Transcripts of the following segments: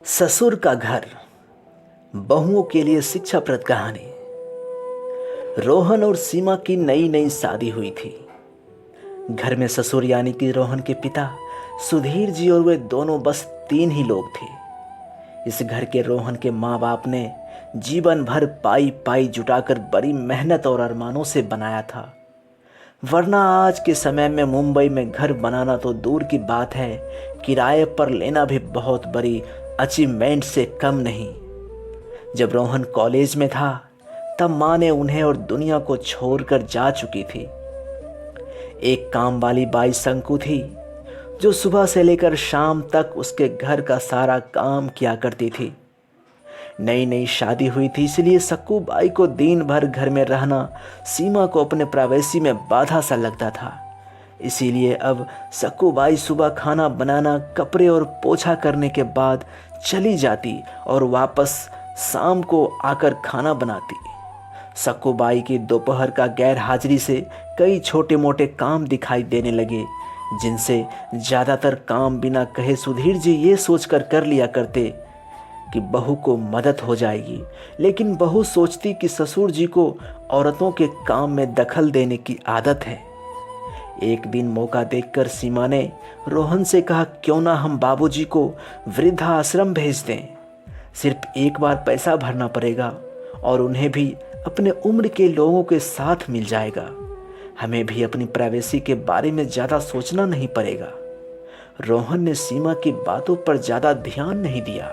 ससुर का घर, बहुओं के लिए शिक्षाप्रद कहानी। रोहन और सीमा की नई नई शादी हुई थी। घर में ससुर यानी कि रोहन के पिता सुधीर जी और वे दोनों बस 3 ही लोग थे। इस घर के रोहन के माँ बाप ने जीवन भर पाई पाई जुटाकर बड़ी मेहनत और अरमानों से बनाया था, वरना आज के समय में मुंबई में घर बनाना तो दूर की बात है, किराए पर लेना भी बहुत बड़ी अचीवमेंट से कम नहीं। जब रोहन कॉलेज में था तब माँ ने उन्हें और दुनिया को छोड़कर जा चुकी थी। एक काम वाली बाई शंकु थी जो सुबह से लेकर शाम तक उसके घर का सारा काम किया करती थी। नई नई शादी हुई थी, इसलिए सक्कू बाई को दिन भर घर में रहना सीमा को अपने प्राइवेसी में बाधा सा लगता था। इसीलिए अब सक्कू बाई सुबह खाना बनाना, कपड़े और पोछा करने के बाद चली जाती और वापस शाम को आकर खाना बनाती। सक्कू बाई की दोपहर का गैर हाजिरी से कई छोटे मोटे काम दिखाई देने लगे, जिनसे ज़्यादातर काम बिना कहे सुधीर जी ये सोचकर कर लिया करते कि बहू को मदद हो जाएगी, लेकिन बहू सोचती कि ससुर जी को औरतों के काम में दखल देने की आदत है। एक दिन मौका देखकर सीमा ने रोहन से कहा, क्यों ना हम बाबूजी को वृद्धाश्रम भेज दें। सिर्फ एक बार पैसा भरना पड़ेगा और उन्हें भी अपने उम्र के लोगों के साथ मिल जाएगा। हमें भी अपनी प्राइवेसी के बारे में ज़्यादा सोचना नहीं पड़ेगा। रोहन ने सीमा की बातों पर ज़्यादा ध्यान नहीं दिया।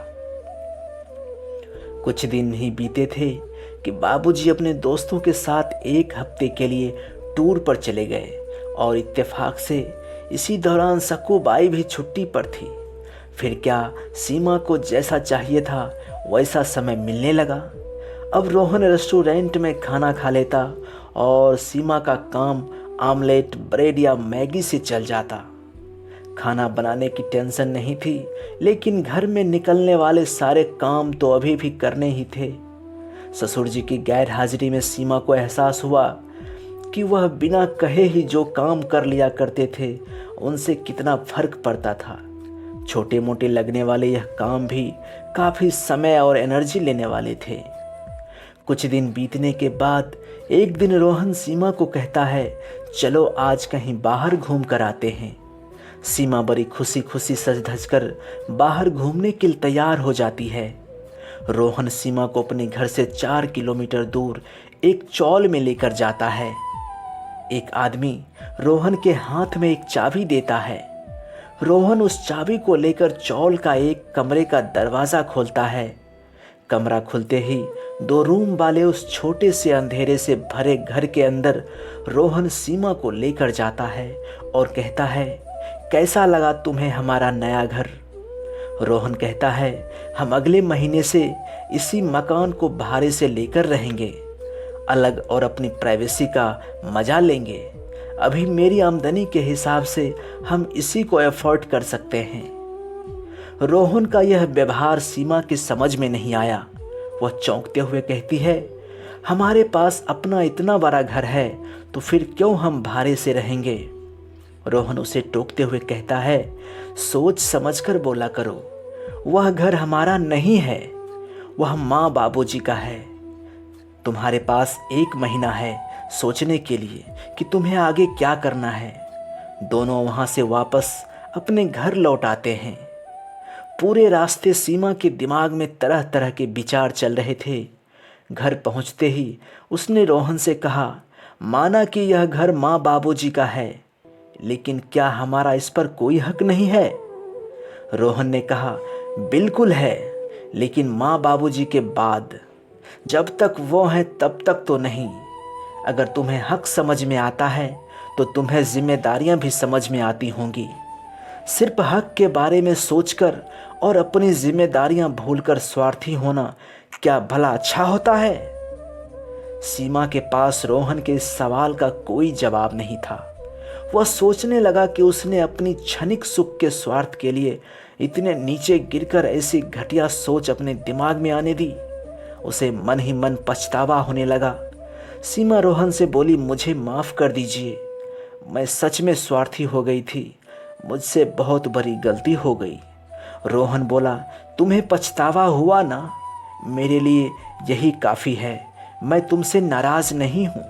कुछ दिन ही बीते थे कि बाबूजी अपने दोस्तों के साथ 1 हफ्ते के लिए टूर पर चले गए और इत्तेफाक से इसी दौरान सक्कू बाई भी छुट्टी पर थी। फिर क्या, सीमा को जैसा चाहिए था वैसा समय मिलने लगा। अब रोहन रेस्टोरेंट में खाना खा लेता और सीमा का काम आमलेट, ब्रेड या मैगी से चल जाता। खाना बनाने की टेंशन नहीं थी, लेकिन घर में निकलने वाले सारे काम तो अभी भी करने ही थे। ससुर जी की गैर हाजिरी में सीमा को एहसास हुआ कि वह बिना कहे ही जो काम कर लिया करते थे उनसे कितना फर्क पड़ता था। छोटे मोटे लगने वाले यह काम भी काफ़ी समय और एनर्जी लेने वाले थे। कुछ दिन बीतने के बाद एक दिन रोहन सीमा को कहता है, चलो आज कहीं बाहर घूम कर आते हैं। सीमा बड़ी खुशी खुशी सज धज कर बाहर घूमने के लिए तैयार हो जाती है। रोहन सीमा को अपने घर से 4 किलोमीटर दूर एक चौल में लेकर जाता है। एक आदमी रोहन के हाथ में एक चाबी देता है। रोहन उस चाबी को लेकर चौल का एक कमरे का दरवाज़ा खोलता है। कमरा खुलते ही 2 रूम वाले उस छोटे से अंधेरे से भरे घर के अंदर रोहन सीमा को लेकर जाता है और कहता है, कैसा लगा तुम्हें हमारा नया घर। रोहन कहता है, हम अगले महीने से इसी मकान को भाड़े से लेकर रहेंगे, अलग और अपनी प्राइवेसी का मजा लेंगे। अभी मेरी आमदनी के हिसाब से हम इसी को अफोर्ड कर सकते हैं। रोहन का यह व्यवहार सीमा की समझ में नहीं आया। वह चौंकते हुए कहती है, हमारे पास अपना इतना बड़ा घर है तो फिर क्यों हम भाड़े से रहेंगे। रोहन उसे टोकते हुए कहता है, सोच समझकर बोला करो, वह घर हमारा नहीं है, वह माँ बाबूजी का है। तुम्हारे पास 1 महीना है सोचने के लिए कि तुम्हें आगे क्या करना है। दोनों वहाँ से वापस अपने घर लौट आते हैं। पूरे रास्ते सीमा के दिमाग में तरह तरह के विचार चल रहे थे। घर पहुँचते ही उसने रोहन से कहा, माना कि यह घर माँ बाबूजी का है, लेकिन क्या हमारा इस पर कोई हक नहीं है। रोहन ने कहा, बिल्कुल है, लेकिन माँ बाबूजी के बाद, जब तक वो हैं तब तक तो नहीं। अगर तुम्हें हक समझ में आता है तो तुम्हें जिम्मेदारियां भी समझ में आती होंगी। सिर्फ हक के बारे में सोचकर और अपनी जिम्मेदारियां भूलकर स्वार्थी होना क्या भला अच्छा होता है। सीमा के पास रोहन के इस सवाल का कोई जवाब नहीं था। वह सोचने लगा कि उसने अपनी क्षणिक सुख के स्वार्थ के लिए इतने नीचे गिरकर ऐसी घटिया सोच अपने दिमाग में आने दी। उसे मन ही मन पछतावा होने लगा। सीमा रोहन से बोली, मुझे माफ़ कर दीजिए, मैं सच में स्वार्थी हो गई थी, मुझसे बहुत बड़ी गलती हो गई। रोहन बोला, तुम्हें पछतावा हुआ ना? मेरे लिए यही काफ़ी है, मैं तुमसे नाराज़ नहीं हूँ।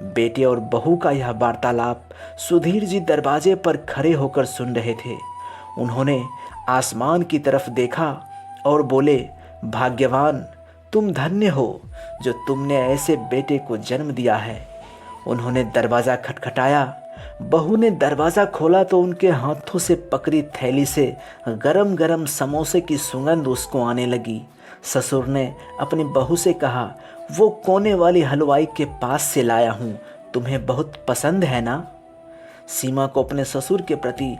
बेटे और बहू का यह वार्तालाप सुधीर जी दरवाजे पर खड़े होकर सुन रहे थे। उन्होंने आसमान की तरफ देखा और बोले, भाग्यवान, तुम धन्य हो जो तुमने ऐसे बेटे को जन्म दिया है। उन्होंने दरवाज़ा खटखटाया। बहू ने दरवाज़ा खोला तो उनके हाथों से पकड़ी थैली से गरम गरम समोसे की सुगंध उसको आने लगी। ससुर ने अपनी बहू से कहा, वो कोने वाली हलवाई के पास से लाया हूँ, तुम्हें बहुत पसंद है ना? सीमा को अपने ससुर के प्रति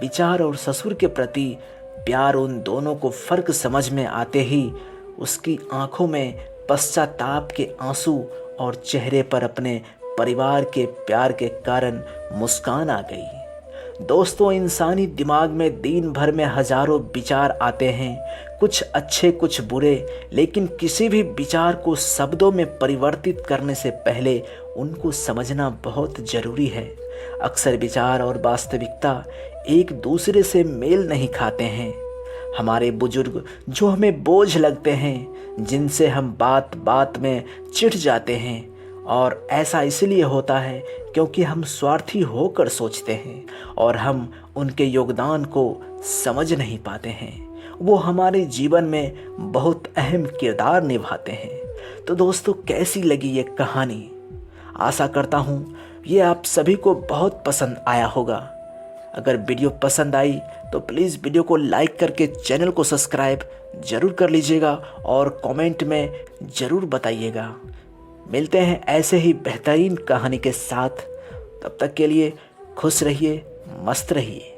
विचार और ससुर के प्रति प्यार, उन दोनों को फ़र्क समझ में आते ही उसकी आंखों में पश्चाताप के आंसू और चेहरे पर अपने परिवार के प्यार के कारण मुस्कान आ गई। दोस्तों, इंसानी दिमाग में दिन भर में हजारों विचार आते हैं, कुछ अच्छे कुछ बुरे, लेकिन किसी भी विचार को शब्दों में परिवर्तित करने से पहले उनको समझना बहुत ज़रूरी है। अक्सर विचार और वास्तविकता एक दूसरे से मेल नहीं खाते हैं। हमारे बुजुर्ग जो हमें बोझ लगते हैं, जिनसे हम बात बात में चिढ़ जाते हैं, और ऐसा इसलिए होता है क्योंकि हम स्वार्थी होकर सोचते हैं और हम उनके योगदान को समझ नहीं पाते हैं। वो हमारे जीवन में बहुत अहम किरदार निभाते हैं। तो दोस्तों, कैसी लगी ये कहानी? आशा करता हूँ ये आप सभी को बहुत पसंद आया होगा। अगर वीडियो पसंद आई तो प्लीज़ वीडियो को लाइक करके चैनल को सब्सक्राइब ज़रूर कर लीजिएगा और कमेंट में ज़रूर बताइएगा। मिलते हैं ऐसे ही बेहतरीन कहानी के साथ। तब तक के लिए खुश रहिए, मस्त रहिए।